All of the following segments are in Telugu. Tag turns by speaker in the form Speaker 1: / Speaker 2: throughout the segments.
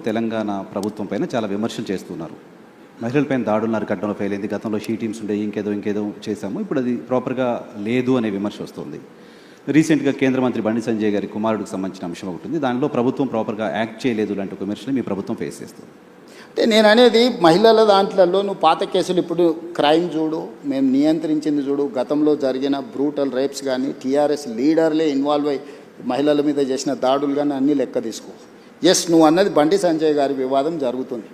Speaker 1: తెలంగాణ ప్రభుత్వం పైన చాలా విమర్శలు చేస్తున్నారు. మహిళలపైన దాడులు అరికట్టడంలో ఫెయిల్ అయింది. గతంలో షీ టీమ్స్ ఉండే ఇంకేదో చేశాము, ఇప్పుడు అది ప్రాపర్గా లేదు అనే విమర్శ వస్తుంది. రీసెంట్గా కేంద్ర మంత్రి బండి సంజయ్ గారి కుమారుడికి సంబంధించిన అంశం ఒకటి ఉంది. దానిలో ప్రభుత్వం ప్రాపర్గా యాక్ట్ చేయలేదు లాంటి ఒక విమర్శలు మీ ప్రభుత్వం ఫేస్ చేస్తుంది.
Speaker 2: అంటే నేను అనేది మహిళల దాంట్లో నువ్వు పాత కేసులు ఇప్పుడు క్రైమ్ చూడు, మేము నియంత్రించింది చూడు, గతంలో జరిగిన బ్రూటల్ రేప్స్ కానీ టీఆర్ఎస్ లీడర్లే ఇన్వాల్వ్ అయ్యి మహిళల మీద చేసిన దాడులు కానీ అన్నీ లెక్క తీసుకో. ఎస్, నువ్వు అన్నది బండి సంజయ్ గారి వివాదం జరుగుతుంది.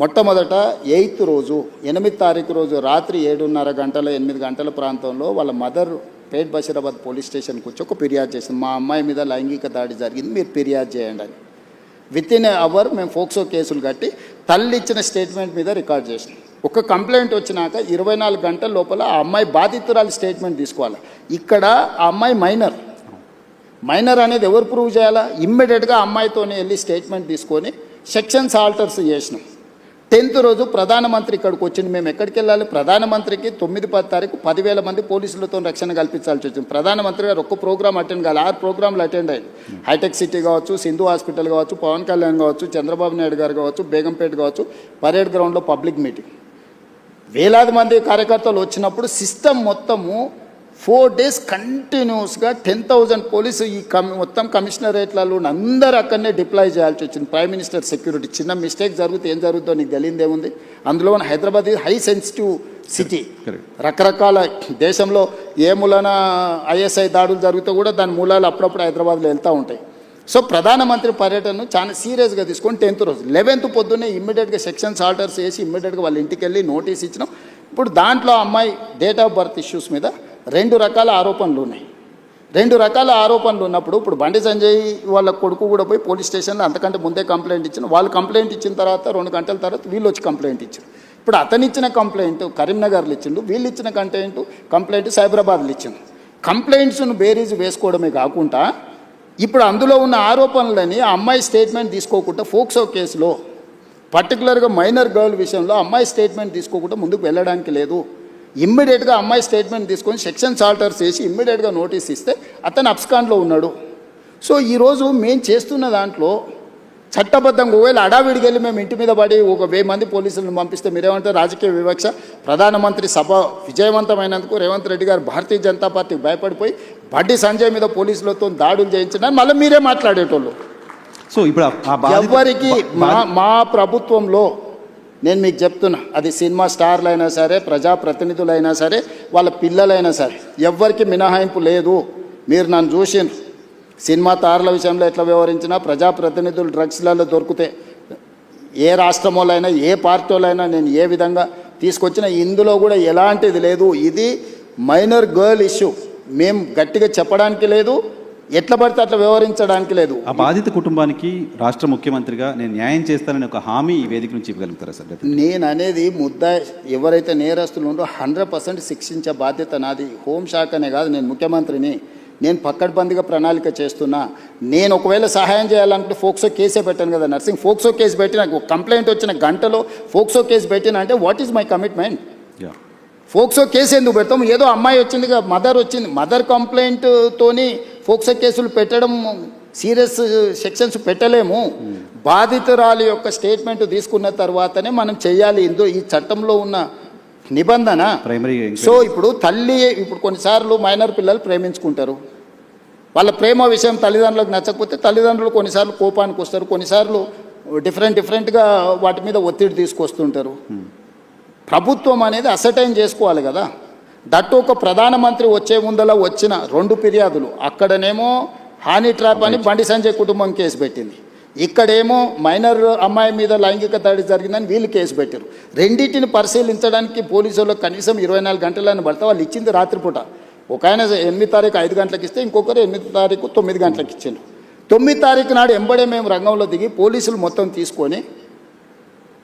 Speaker 2: మొట్టమొదట 8th రోజు 8వ తారీఖు రోజు రాత్రి 7:30 గంటల 8 గంటల ప్రాంతంలో వాళ్ళ మదర్ పేట్ బషీరాబాద్ పోలీస్ స్టేషన్కి వచ్చి ఒక ఫిర్యాదు చేసింది, మా అమ్మాయి మీద లైంగిక దాడి జరిగింది, మీరు ఫిర్యాదు చేయండి అని. వితిన్ ఏ అవర్ మేము ఫోక్సో కేసులు కట్టి తల్లి ఇచ్చిన స్టేట్మెంట్ మీద రికార్డ్ చేసినాం. ఒక కంప్లైంట్ వచ్చినాక 24 గంటల లోపల ఆ అమ్మాయి బాధితురాలు స్టేట్మెంట్ తీసుకోవాలి. ఇక్కడ ఆ అమ్మాయి మైనర్ అనేది ఎవరు ప్రూవ్ చేయాలా? ఇమ్మీడియట్గా అమ్మాయితోనే వెళ్ళి స్టేట్మెంట్ తీసుకొని సెక్షన్స్ ఆల్టర్స్ చేసినాం. 10th రోజు ప్రధానమంత్రి ఇక్కడికి వచ్చింది. మేము ఎక్కడికి వెళ్ళాలి? ప్రధానమంత్రికి 9-10 తారీఖు 10,000 మంది పోలీసులతో రక్షణ కల్పించాల్సి వచ్చింది. ప్రధానమంత్రి గారు ఒక్క ప్రోగ్రామ్ అటెండ్ కావాలి, 6 ప్రోగ్రాంలు అటెండ్ అయ్యారు. హైటెక్ సిటీ కావచ్చు, సింధు హాస్పిటల్ కావచ్చు, పవన్ కళ్యాణ్ కావచ్చు, చంద్రబాబు నాయుడు గారు కావచ్చు, బేగంపేట కావచ్చు, పరేడ్ గ్రౌండ్లో పబ్లిక్ మీటింగ్. వేలాది మంది కార్యకర్తలు వచ్చినప్పుడు సిస్టమ్ మొత్తము 4 days కంటిన్యూస్గా 10,000 పోలీసు ఈ మొత్తం కమిషనరేట్లలో అందరూ అక్కడనే డిప్లాయ్ చేయాల్సి వచ్చింది. Prime minister security. చిన్న మిస్టేక్ జరిగితే ఏం జరుగుతుందో నీకు తెలియదేముంది. అందులో హైదరాబాద్ హై సెన్సిటివ్ సిటీ. రకరకాల దేశంలో ఏ మూలన ఐఎస్ఐ దాడులు జరిగితే కూడా దాని మూలాలు అప్పుడప్పుడు హైదరాబాద్లో వెళ్తూ ఉంటాయి. సో ప్రధానమంత్రి పర్యటనను చాలా సీరియస్గా తీసుకొని 10th రోజు 11th పొద్దున్నే ఇమ్మీడియట్గా సెక్షన్స్ ఆర్డర్స్ చేసి ఇమ్మీడియట్గా వాళ్ళ ఇంటికి వెళ్ళి నోటీస్ ఇచ్చినాం. ఇప్పుడు దాంట్లో అమ్మాయి డేట్ ఆఫ్ బర్త్ ఇష్యూస్ మీద 2 రకాల ఆరోపణలు ఉన్నాయి. 2 రకాల ఆరోపణలు ఉన్నప్పుడు ఇప్పుడు బండి సంజయ్ వాళ్ళ కొడుకు కూడా పోయి పోలీస్ స్టేషన్లో అంతకంటే ముందే కంప్లైంట్ ఇచ్చిన. వాళ్ళు కంప్లైంట్ ఇచ్చిన తర్వాత 2 గంటల తర్వాత వీళ్ళు వచ్చి కంప్లైంట్ ఇచ్చారు. ఇప్పుడు అతను ఇచ్చిన కంప్లైంట్ కరీంనగర్లో ఇచ్చిండు, వీళ్ళు ఇచ్చిన కంప్లైంట్ సైబరాబాద్లో ఇచ్చిండు. కంప్లైంట్స్ను బేరీజు వేసుకోవడమే కాకుండా ఇప్పుడు అందులో ఉన్న ఆరోపణలని ఆ అమ్మాయి స్టేట్మెంట్ తీసుకోకుండా ఫోక్సో కేసులో పర్టికులర్గా మైనర్ గర్ల్ విషయంలో అమ్మాయి స్టేట్మెంట్ తీసుకోకుండా ముందుకు వెళ్ళడానికి లేదు. ఇమ్మీడియట్గా అమ్మాయి స్టేట్మెంట్ తీసుకొని సెక్షన్స్ ఆల్టర్స్ చేసి ఇమ్మీడియట్గా నోటీస్ ఇస్తే అతను అబ్స్కాండ్లో ఉన్నాడు. సో ఈరోజు మేము చేస్తున్న దాంట్లో చట్టబద్ధంగా ఒకవేళ అడావిడికి వెళ్ళి మేము ఇంటి మీద పడి 1,000 మంది పోలీసులను పంపిస్తే మీరేమంటారు? రాజకీయ వివక్ష. ప్రధానమంత్రి సభ విజయవంతమైనందుకు రేవంత్ రెడ్డి గారు భారతీయ జనతా పార్టీకి భయపడిపోయి బండి సంజయ్ మీద పోలీసులతో దాడులు చేయించడానికి మళ్ళీ మీరే మాట్లాడేటోళ్ళు.
Speaker 1: సో ఇప్పుడు
Speaker 2: ఎవరికి మా ప్రభుత్వంలో నేను మీకు చెప్తున్నా, అది సినిమా స్టార్లు అయినా సరే, ప్రజాప్రతినిధులైనా సరే, వాళ్ళ పిల్లలైనా సరే, ఎవ్వరికి మినహాయింపు లేదు. మీరు నన్ను చూసిండ్రు సినిమా తారల విషయంలో ఎట్లా వ్యవహరించినా, ప్రజాప్రతినిధులు డ్రగ్స్లలో దొరికితే ఏ రాష్ట్రంలోనైనా ఏ పార్టీలైనా నేను ఏ విధంగా తీసుకొచ్చినా ఇందులో కూడా ఎలాంటిది లేదు. ఇది మైనర్ గర్ల్ ఇష్యూ. మేము గట్టిగా చెప్పడానికి లేదు, ఎట్లా పడితే అట్లా వ్యవహరించడానికి లేదు.
Speaker 1: ఆ బాధిత కుటుంబానికి రాష్ట్ర ముఖ్యమంత్రిగా నేను న్యాయం చేస్తానని ఒక హామీ ఈ వేదిక నుంచి ఇవ్వగలుగుతారా సార్?
Speaker 2: నేను అనేది ఎవరైతే నేరస్తులు ఉందో 100% శిక్షించే బాధ్యత నాది. హోంశాఖనే కాదు, నేను ముఖ్యమంత్రిని. నేను పక్కడ్బందీగా ప్రణాళిక చేస్తున్నా. నేను ఒకవేళ సహాయం చేయాలనుకుంటే ఫోక్సో కేసే పెట్టాను కదా నర్సింగ్. ఫోక్సో కేసు పెట్టిన కంప్లైంట్ వచ్చిన గంటలో ఫోక్సో కేసు పెట్టిన అంటే what is my commitment? POCSO case ఎందుకు పెడతాం? ఏదో అమ్మాయి వచ్చింది, మదర్ వచ్చింది, మదర్ కంప్లైంట్తోని ఫోక్సో కేసులు పెట్టడం సీరియస్ సెక్షన్స్ పెట్టలేము. బాధితురాలి యొక్క స్టేట్మెంట్ తీసుకున్న తర్వాతనే మనం చేయాలి. ఈ చట్టంలో ఉన్న నిబంధన. సో ఇప్పుడు కొన్నిసార్లు మైనర్ పిల్లలు ప్రేమించుకుంటారు. వాళ్ళ ప్రేమ విషయం తల్లిదండ్రులకు నచ్చకపోతే తల్లిదండ్రులు కొన్నిసార్లు కోపానికి వస్తారు, కొన్నిసార్లు డిఫరెంట్గా వాటి మీద ఒత్తిడి తీసుకొస్తుంటారు. ప్రభుత్వం అనేది అసర్టైన్ చేసుకోవాలి కదా. దట్టు ఒక ప్రధానమంత్రి వచ్చే ముందల వచ్చిన 2 ఫిర్యాదులు, అక్కడనేమో హానీ ట్రాప్ అని బండి సంజయ్ కుటుంబం కేసు పెట్టింది, ఇక్కడేమో మైనర్ అమ్మాయి మీద లైంగిక దాడి జరిగిందని వీళ్ళు కేసు పెట్టారు. రెండింటిని పరిశీలించడానికి పోలీసులకు కనీసం 24 గంటలని పడితే వాళ్ళు ఇచ్చింది రాత్రిపూట. ఒక ఆయన 8వ తారీఖు 5 గంటలకు ఇస్తే ఇంకొకరు 8వ తారీఖు 9 గంటలకు ఇచ్చారు. 9వ తారీఖు నాడు ఎంబడే మేము రంగంలో దిగి పోలీసులు మొత్తం తీసుకొని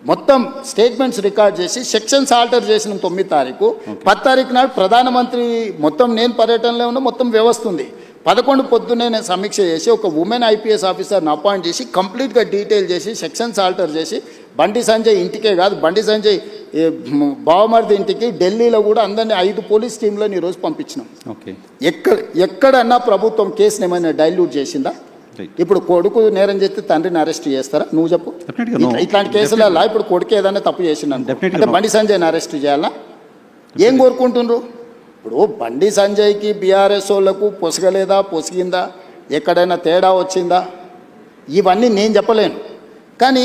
Speaker 2: మొత్తం స్టేట్మెంట్స్ రికార్డ్ చేసి సెక్షన్స్ ఆల్టర్ చేసిన 9వ తారీఖు. 10వ తారీఖు నాడు ప్రధానమంత్రి మొత్తం నేను పర్యటనలో ఉన్న మొత్తం వ్యవస్థ ఉంది. 11 పొద్దున్నే నేను సమీక్ష చేసి ఒక ఉమెన్ IPS ఆఫీసర్ని అపాయింట్ చేసి కంప్లీట్గా డీటెయిల్ చేసి సెక్షన్స్ ఆల్టర్ చేసి బండి సంజయ్ ఇంటికే కాదు, బండి సంజయ్ బావమరిది ఇంటికి ఢిల్లీలో కూడా అందరినీ 5 పోలీస్ టీంలను ఈరోజు పంపించినాం. ఎక్కడన్నా ప్రభుత్వం కేసుని ఏమైనా డైల్యూట్ చేసిందా?
Speaker 1: Right.
Speaker 2: ఇప్పుడు కొడుకు నేరం చేస్తే తండ్రిని అరెస్ట్ చేస్తారా నువ్వు చెప్పు?
Speaker 1: Definitely no.
Speaker 2: ఇట్లాంటి కేసులలో ఇప్పుడు కొడుకు ఏదైనా తప్పు చేసిండు
Speaker 1: Definitely
Speaker 2: అంటే
Speaker 1: no.
Speaker 2: బండి సంజయ్ని అరెస్ట్ చేయాలా? ఏం కోరుకుంటుండ్రు? ఇప్పుడు బండి సంజయ్కి బీఆర్ఎస్ వాళ్ళకు పొసగలేదా, పొసిగిందా, ఎక్కడైనా తేడా వచ్చిందా, ఇవన్నీ నేను చెప్పలేను. కానీ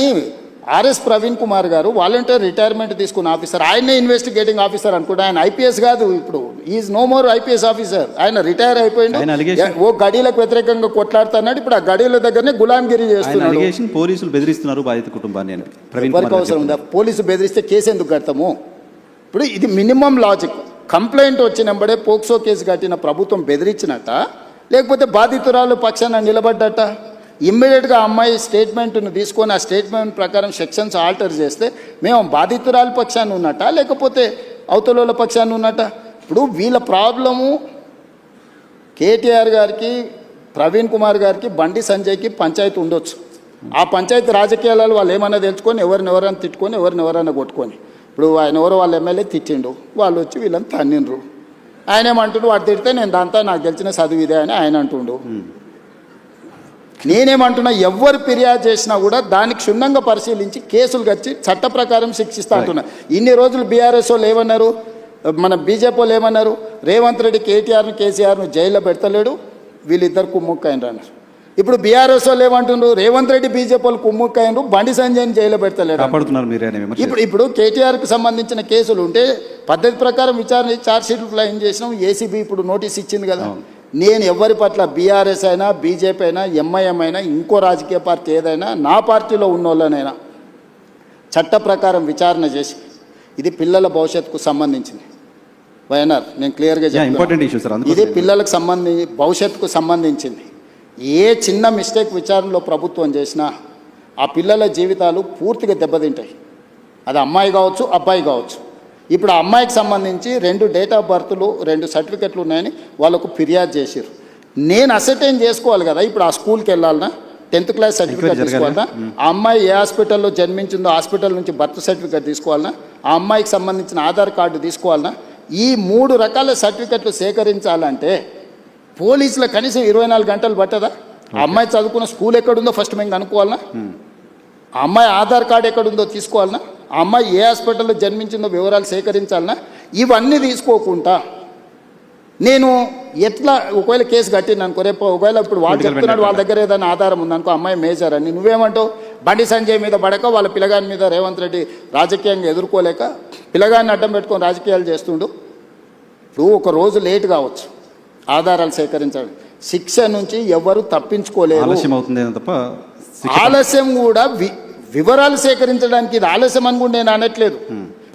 Speaker 2: ఆర్ఎస్ ప్రవీణ్ కుమార్ గారు వాలంటీర్ రిటైర్మెంట్ తీసుకున్న ఆఫీసర్, ఆయనే ఇన్వెస్టిగేటింగ్ ఆఫీసర్ అనుకుంటా. ఆయన ఐపీఎస్ కాదు, ఇప్పుడు is no more IPS officer. ఆయన రిటైర్ అయిపోయింది. ఓ గడీలకు వ్యతిరేకంగా కొట్లాడుతున్నాడు. ఇప్పుడు ఆ గడీల దగ్గరనే గులాంగిరి చేస్తున్నాడు.
Speaker 1: పోలీసులు బెదిరిస్తున్నారు బాధిత కుటుంబాన్ని అని
Speaker 2: ఎవరికి అవసరం ఉందా? పోలీసు బెదిరిస్తే కేసు ఎందుకు కడతాము? ఇప్పుడు ఇది మినిమం లాజిక్. కంప్లైంట్ వచ్చినప్పుడే పోక్సో కేసు కట్టిన ప్రభుత్వం బెదిరించినట్ట, లేకపోతే బాధితురాలు పక్షాన నిలబడ్డట? ఇమ్మీడియట్గా అమ్మాయి స్టేట్మెంట్ను తీసుకొని ఆ స్టేట్మెంట్ ప్రకారం సెక్షన్స్ ఆల్టర్ చేస్తే మేము బాధితురాలు పక్షాన్ని ఉన్నట్ట, లేకపోతే అవతల పక్షాన్ని ఉన్నట్ట? ఇప్పుడు వీళ్ళ ప్రాబ్లము కేటీఆర్ గారికి, ప్రవీణ్ కుమార్ గారికి, బండి సంజయ్కి పంచాయతీ ఉండొచ్చు. ఆ పంచాయతీ రాజకీయాలలో వాళ్ళు ఏమన్నా తెలుసుకొని ఎవరినెవరైనా తిట్టుకొని ఎవరినెవరైనా కొట్టుకొని, ఇప్పుడు ఆయన ఎవరో వాళ్ళ ఎమ్మెల్యే తిట్టిండు, వాళ్ళు వచ్చి వీళ్ళని తన్నిండ్రు. ఆయన ఏమంటుండు, వాడు తిడితే నేను దాంతో నాకు గెలిచిన చదువు ఇదే అని ఆయన అంటుండు. నేనేమంటున్నా, ఎవరు ఫిర్యాదు చేసినా కూడా దానికి క్షుణ్ణంగా పరిశీలించి కేసులు కచ్చి చట్ట ప్రకారం శిక్షిస్తా అంటున్నా. ఇన్ని రోజులు బీఆర్ఎస్ వాళ్ళు ఏమన్నారు, మన బీజేపీ వాళ్ళు ఏమన్నారు, రేవంత్ రెడ్డి కేటీఆర్ను కేసీఆర్ను జైల్లో పెడతలేడు, వీళ్ళిద్దరు కుమ్ముక్కైనరు అన్నారు. ఇప్పుడు బీఆర్ఎస్ వాళ్ళు ఏమంటున్నారు, రేవంత్ రెడ్డి బీజేపీ వాళ్ళు కుమ్ముక్కైనరు, బండి సంజయ్ని జైల్లో పెడతలేడు. ఇప్పుడు కేటీఆర్కి సంబంధించిన కేసులు ఉంటే పద్ధతి ప్రకారం విచారణ ఛార్జ్షీట్లు ఫ్లైన్ చేసినాం. ఏసీబీ ఇప్పుడు నోటీస్ ఇచ్చింది కదా. నేను ఎవరి పట్ల, బీఆర్ఎస్ అయినా, బీజేపీ అయినా, ఎంఐఎం అయినా, ఇంకో రాజకీయ పార్టీ ఏదైనా, నా పార్టీలో ఉన్న వాళ్ళనైనా చట్ట ప్రకారం విచారణ చేసి, ఇది పిల్లల భవిష్యత్తుకు సంబంధించింది. వైఎన్ఆర్ నేను క్లియర్గా చెప్తాను, ఇది పిల్లలకు భవిష్యత్తుకు సంబంధించింది. ఏ చిన్న మిస్టేక్ విచారణలో ప్రభుత్వం చేసినా ఆ పిల్లల జీవితాలు పూర్తిగా దెబ్బతింటాయి. అది అమ్మాయి కావచ్చు, అబ్బాయి కావచ్చు. ఇప్పుడు ఆ అమ్మాయికి సంబంధించి 2 డేట్ ఆఫ్ బర్త్లు, 2 సర్టిఫికెట్లు ఉన్నాయని వాళ్ళకు ఫిర్యాదు చేశారు. నేను అసర్టైన్ చేసుకోవాలి కదా, ఇప్పుడు ఆ స్కూల్కి వెళ్ళాలన్నా, 10th క్లాస్ సర్టిఫికేట్ తీసుకోవాలన్నా, ఆ అమ్మాయి ఏ హాస్పిటల్లో జన్మించిందో హాస్పిటల్ నుంచి బర్త్ సర్టిఫికేట్ తీసుకోవాలన్నా, ఆ అమ్మాయికి సంబంధించిన ఆధార్ కార్డు తీసుకోవాలన్నా, ఈ 3 రకాల సర్టిఫికెట్లు సేకరించాలంటే పోలీసుల కనీసం 24 గంటలు పట్టదా? ఆ అమ్మాయి చదువుకున్న స్కూల్ ఎక్కడుందో ఫస్ట్ మేము కనుక్కోవాలన్నా, ఆ అమ్మాయి ఆధార్ కార్డు ఎక్కడుందో తీసుకోవాలన్నా, ఆ అమ్మాయి ఏ హాస్పిటల్లో జన్మించిందో వివరాలు సేకరించాలన్నా, ఇవన్నీ తీసుకోకుండా నేను ఎట్లా ఒకవేళ కేసు కట్టింది అనుకో, రేపు ఒకవేళ ఇప్పుడు వాళ్ళు చెప్తున్నాడు వాళ్ళ దగ్గర ఏదైనా ఆధారం ఉందనుకో, అమ్మాయి మేజర్ అని, నువ్వేమంటావు? బండి సంజయ్ మీద పడక వాళ్ళ పిల్లగాని మీద రేవంత్ రెడ్డి రాజకీయంగా ఎదుర్కోలేక పిల్లగాన్ని అడ్డం పెట్టుకొని రాజకీయాలు చేస్తుండు. ఇప్పుడు ఒక రోజు లేట్ కావచ్చు ఆధారాలు సేకరించాలి, శిక్ష నుంచి ఎవరు తప్పించుకోలేరు. ఆలస్యం కూడా వివరాలు సేకరించడానికి ఇది ఆలస్యం అని కూడా నేను అనట్లేదు.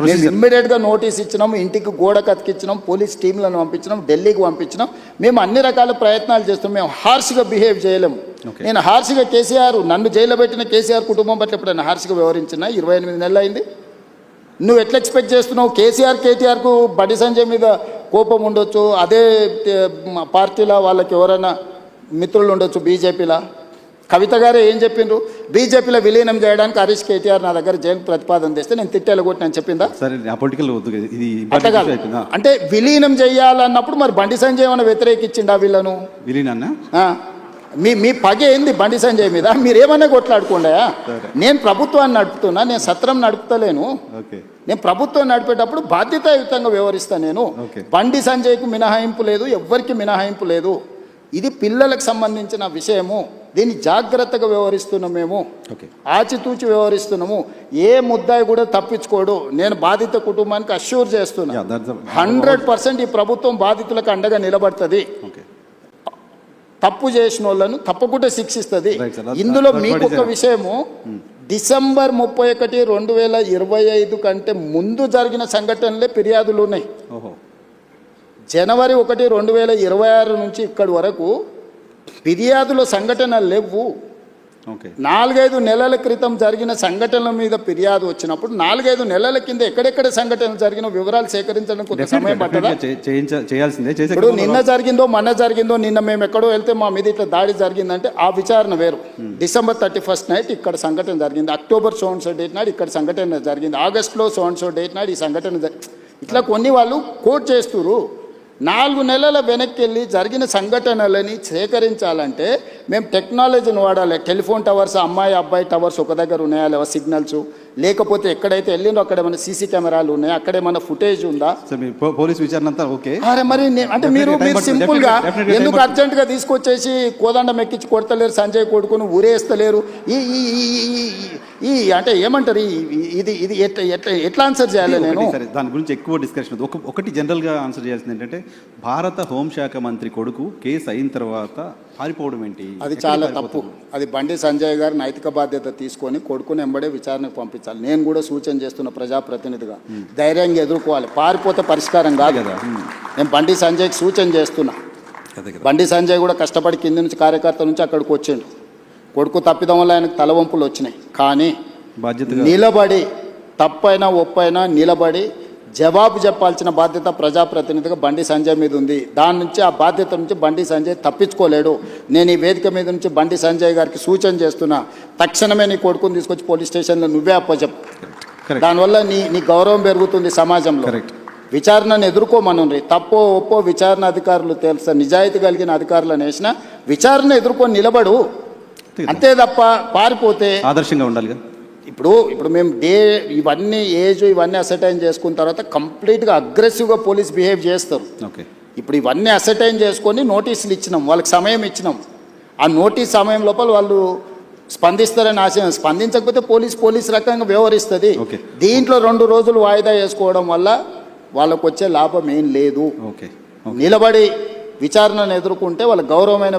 Speaker 2: మేము ఇమ్మీడియట్గా నోటీస్ ఇచ్చినాం, ఇంటికి గోడ కతికిచ్చినాం, పోలీస్ టీంలను పంపించినాం, ఢిల్లీకి పంపించినాం. మేము అన్ని రకాల ప్రయత్నాలు చేస్తున్నాం. మేము హార్ష్గా బిహేవ్ చేయలేము. నేను హార్ష్గా కేసీఆర్, నన్ను జైల్లో పెట్టిన కేసీఆర్ కుటుంబం పట్ల ఎప్పుడైనా హార్ష్గా వ్యవహరించిన? 28 నెలలు అయింది. నువ్వు ఎట్లా ఎక్స్పెక్ట్ చేస్తున్నావు? కేటీఆర్కు బండి సంజయ్ మీద కోపం ఉండొచ్చు, అదే పార్టీలో వాళ్ళకి ఎవరైనా మిత్రులు ఉండొచ్చు, బీజేపీలో. కవిత గారే ఏం చెప్పిండ్రు, బీజేపీలో విలీనం చేయడానికి హరీష్ కేటీఆర్ నా దగ్గర జైలు ప్రతిపాదన తెస్తే నేను తిట్టేలా కొట్టి నేను చెప్పిందా? అట్లా కాదు. అంటే విలీనం చేయాలన్నప్పుడు మరి బండి సంజయ్ ఏమైనా వ్యతిరేకించిండా వీళ్ళను? మీ పగ ఏంది బండి సంజయ్ మీద? మీరు ఏమన్నా కొట్లాడుకోండా? నేను ప్రభుత్వాన్ని నడుపుతున్నా, నేను సత్రం నడుపుతలేను. నేను ప్రభుత్వం నడిపేటప్పుడు బాధ్యతాయుతంగా వ్యవహరిస్తాను. నేను బండి సంజయ్కు మినహాయింపు లేదు, ఎవ్వరికి మినహాయింపు లేదు. ఇది పిల్లలకు సంబంధించిన విషయము. దీన్ని జాగ్రత్తగా వ్యవహరిస్తున్నాము, మేము ఆచితూచి వ్యవహరిస్తున్నాము. ఏ ముద్దాయి కూడా తప్పించుకోడు. నేను బాధిత కుటుంబానికి అష్యూర్ చేస్తున్నా, 100% ఈ ప్రభుత్వం బాధితులకు అండగా నిలబడుతుంది. తప్పు చేసిన వాళ్ళను తప్పకుండా శిక్షిస్తుంది. ఇందులో మీకు ఒక విషయము, డిసెంబర్ 31, 2025 కంటే ముందు జరిగిన సంఘటనలే ఫిర్యాదులు ఉన్నాయి. జనవరి 1, 2026 నుంచి ఇక్కడి వరకు ఫిర్యాదుల సంఘటనలు లేవు. 4-5 నెలల క్రితం జరిగిన సంఘటనల మీద ఫిర్యాదు వచ్చినప్పుడు 4-5 నెలల కింద ఎక్కడెక్కడ సంఘటనలు జరిగిన వివరాలు సేకరించడం కొంత సమయం పట్టదా? ఇప్పుడు నిన్న జరిగిందో మొన్న జరిగిందో, నిన్న మేము ఎక్కడో వెళ్తే మా మీద ఇట్లా దాడి జరిగిందంటే ఆ విచారణ వేరు. డిసెంబర్ 31 నైట్ ఇక్కడ సంఘటన జరిగింది, October so and so date నాడు ఇక్కడ సంఘటన జరిగింది, ఆగస్టులో సో అండ్ సో డేట్ నాడు ఈ సంఘటన ఇట్లా కొన్ని వాళ్ళు కోట్ చేస్తున్నారు. 4 నెలల వెనక్కి వెళ్ళి జరిగిన సంఘటనలని సేకరించాలంటే మేము టెక్నాలజీని వాడాలి. టెలిఫోన్ టవర్స్, అమ్మాయి అబ్బాయి టవర్స్ ఒక దగ్గర ఉన్నాయా లేవా సిగ్నల్స్, లేకపోతే ఎక్కడైతే వెళ్ళిందో అక్కడ ఏమైనా సీసీ కెమెరాలు ఉన్నాయా, అక్కడ ఏమైనా ఫుటేజ్ ఉందా?
Speaker 1: సార్ మీ పోలీస్ విచారణ అంతా ఓకే.
Speaker 2: అరే మరి అంటే మీరు సింపుల్గా
Speaker 1: definitely
Speaker 2: ఎందుకు అర్జెంటుగా తీసుకొచ్చేసి కోదండం ఎక్కించి కొడతలేరు, సంజయ్ కొడుకును ఊరేస్తలేరు? ఈ అంటే ఏమంటారు, ఇది ఇది ఎట్లా ఆన్సర్ చేయాలి నేను?
Speaker 1: సరే, దాని గురించి ఎక్కువ డిస్కషన్ ఒకటి జనరల్గా ఆన్సర్ చేయాల్సింది ఏంటంటే, భారత హోంశాఖ మంత్రి కొడుకు కేసు అయిన తర్వాత పారిపోవడం ఏంటి?
Speaker 2: అది చాలా తప్పు. అది బండి సంజయ్ గారు నైతిక బాధ్యత తీసుకొని కొడుకుని ఎంబడే విచారణకు పంపించాలి. నేను కూడా సూచన చేస్తున్న ప్రజాప్రతినిధిగా ధైర్యంగా ఎదుర్కోవాలి. పారిపోతే పరిష్కారం కాదు
Speaker 1: కదా.
Speaker 2: నేను బండి సంజయ్కి సూచన చేస్తున్నా. బండి సంజయ్ కూడా కష్టపడి కింది నుంచి కార్యకర్త నుంచి అక్కడికి వచ్చిండు. కొడుకు తప్పిదం వల్ల ఆయనకు తలవంపులు వచ్చినాయి. కానీ
Speaker 1: బాధ్యతగా
Speaker 2: నిలబడి తప్పైనా ఒప్పైనా నిలబడి జవాబు చెప్పాల్సిన బాధ్యత ప్రజాప్రతినిధిగా బండి సంజయ్ మీద ఉంది. దాని నుంచి ఆ బాధ్యత నుంచి బండి సంజయ్ తప్పించుకోలేడు. నేను ఈ వేదిక మీద నుంచి బండి సంజయ్ గారికి సూచన చేస్తున్నా, తక్షణమే నీ కొడుకుని తీసుకొచ్చి పోలీస్ స్టేషన్లో నువ్వే అప్పచెప్పు. దానివల్ల నీ గౌరవం పెరుగుతుంది సమాజంలో. విచారణను ఎదుర్కోమనుండ్రి. తప్పో ఒప్పో విచారణ అధికారులు తెలుసా, నిజాయితీ కలిగిన అధికారులను వేసిన విచారణ ఎదుర్కొని నిలబడు. అంతే తప్ప పారిపోతే
Speaker 1: ఆదర్శంగా ఉండాలి.
Speaker 2: ఇప్పుడు మేము ఇవన్నీ ఏజ్ ఇవన్నీ అసర్టైన్ చేసుకున్న తర్వాత కంప్లీట్గా అగ్రెసివ్గా పోలీస్ బిహేవ్ చేస్తారు.
Speaker 1: ఓకే,
Speaker 2: ఇప్పుడు ఇవన్నీ అసర్టైన్ చేసుకొని నోటీసులు ఇచ్చినాం, వాళ్ళకి సమయం ఇచ్చినాం. ఆ నోటీస్ సమయం లోపల వాళ్ళు స్పందిస్తారని ఆశయం. స్పందించకపోతే పోలీస్ రకంగా వ్యవహరిస్తుంది. దీంట్లో 2 రోజులు వాయిదా వేసుకోవడం వల్ల వాళ్ళకు వచ్చే లాభం ఏం లేదు. నిలబడి విచారణను ఎదుర్కొంటే వాళ్ళ గౌరవమైన